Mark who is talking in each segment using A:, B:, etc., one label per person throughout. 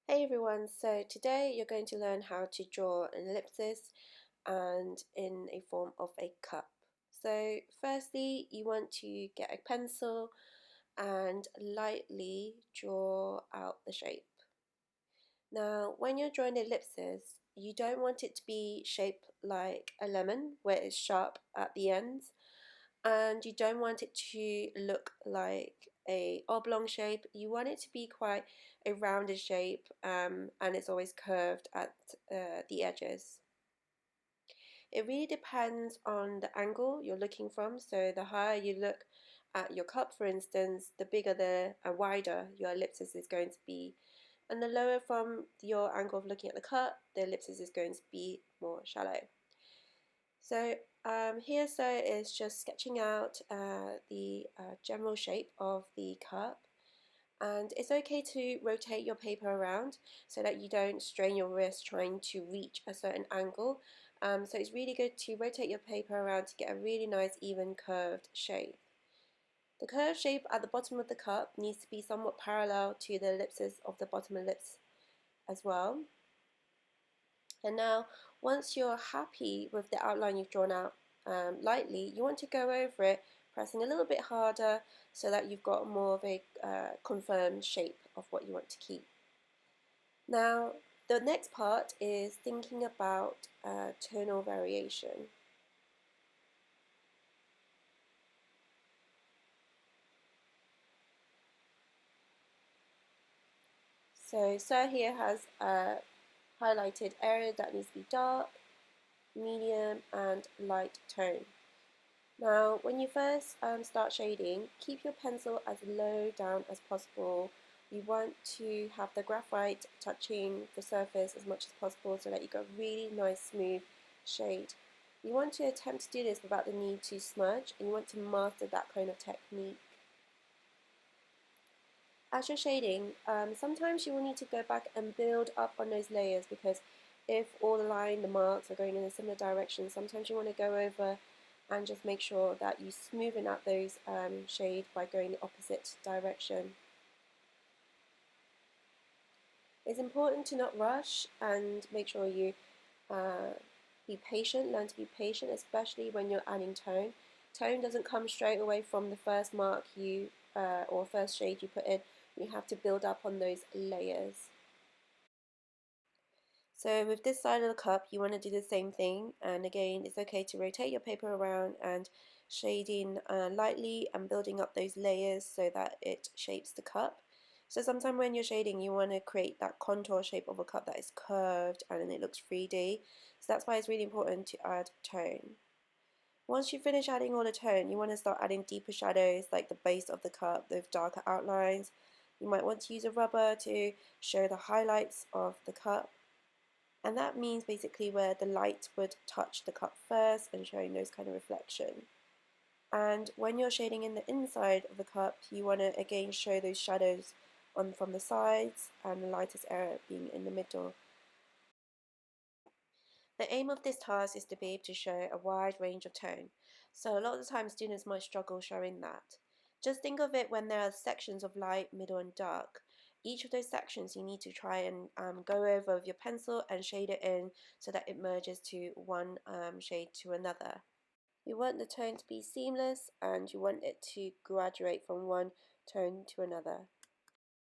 A: Hey everyone, so today you're going to learn how to draw an ellipsis and in a form of a cup. So firstly you want to get a pencil and lightly draw out the shape. Now when you're drawing an ellipsis you don't want it to be shaped like a lemon where it's sharp at the ends, and you don't want it to look like a oblong shape. You want it to be quite a rounded shape, and it's always curved at the edges. It really depends on the angle you're looking from, so the higher you look at your cup, for instance, the bigger and wider your ellipsis is going to be, and the lower from your angle of looking at the cup, the ellipsis is going to be more shallow. So here is just sketching out the general shape of the cup, and it's okay to rotate your paper around so that you don't strain your wrist trying to reach a certain angle. So it's really good to rotate your paper around to get a really nice even curved shape. The curved shape at the bottom of the cup needs to be somewhat parallel to the ellipses of the bottom ellipse as well. And now, once you're happy with the outline you've drawn out lightly, you want to go over it, pressing a little bit harder so that you've got more of a confirmed shape of what you want to keep. Now, the next part is thinking about tonal variation. So Sir here has a highlighted area that needs to be dark, medium and light tone. Now, when you first start shading, keep your pencil as low down as possible. You want to have the graphite touching the surface as much as possible so that you got a really nice smooth shade. You want to attempt to do this without the need to smudge, and you want to master that kind of technique. As you're shading, sometimes you will need to go back and build up on those layers, because if all the marks are going in a similar direction, sometimes you want to go over and just make sure that you smoothen out those shades by going the opposite direction. It's important to not rush and make sure you be patient, learn to be patient, especially when you're adding tone. Tone doesn't come straight away from the first mark or first shade you put in. You have to build up on those layers. So with this side of the cup, you want to do the same thing, and again, it's okay to rotate your paper around and shading lightly and building up those layers so that it shapes the cup. So sometimes when you're shading, you want to create that contour shape of a cup that is curved and it looks 3D. So that's why it's really important to add tone. Once you finish adding all the tone, you want to start adding deeper shadows like the base of the cup, those darker outlines. You might want to use a rubber to show the highlights of the cup. And that means basically where the light would touch the cup first and showing those kind of reflection. And when you're shading in the inside of the cup, you want to again show those shadows from the sides and the lightest area being in the middle. The aim of this task is to be able to show a wide range of tone. So a lot of the time students might struggle showing that. Just think of it when there are sections of light, middle and dark. Each of those sections you need to try and go over with your pencil and shade it in so that it merges to one shade to another. You want the tone to be seamless and you want it to graduate from one tone to another.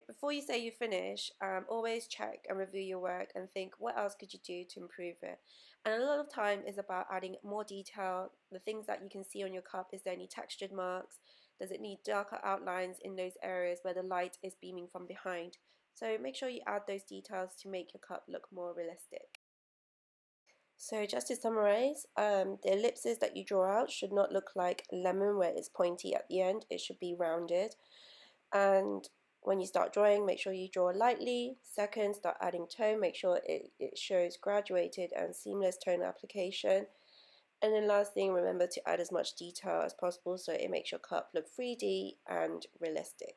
A: Before you say you finish, always check and review your work and think what else could you do to improve it. And a lot of time is about adding more detail, the things that you can see on your cup. Is there any textured marks? Does it need darker outlines in those areas where the light is beaming from behind? So make sure you add those details to make your cup look more realistic. So just to summarize, the ellipses that you draw out should not look like lemon where it's pointy at the end. It should be rounded. And when you start drawing, make sure you draw lightly. Second, start adding tone. Make sure it shows graduated and seamless tone application. And then last thing, remember to add as much detail as possible so it makes your cup look 3D and realistic.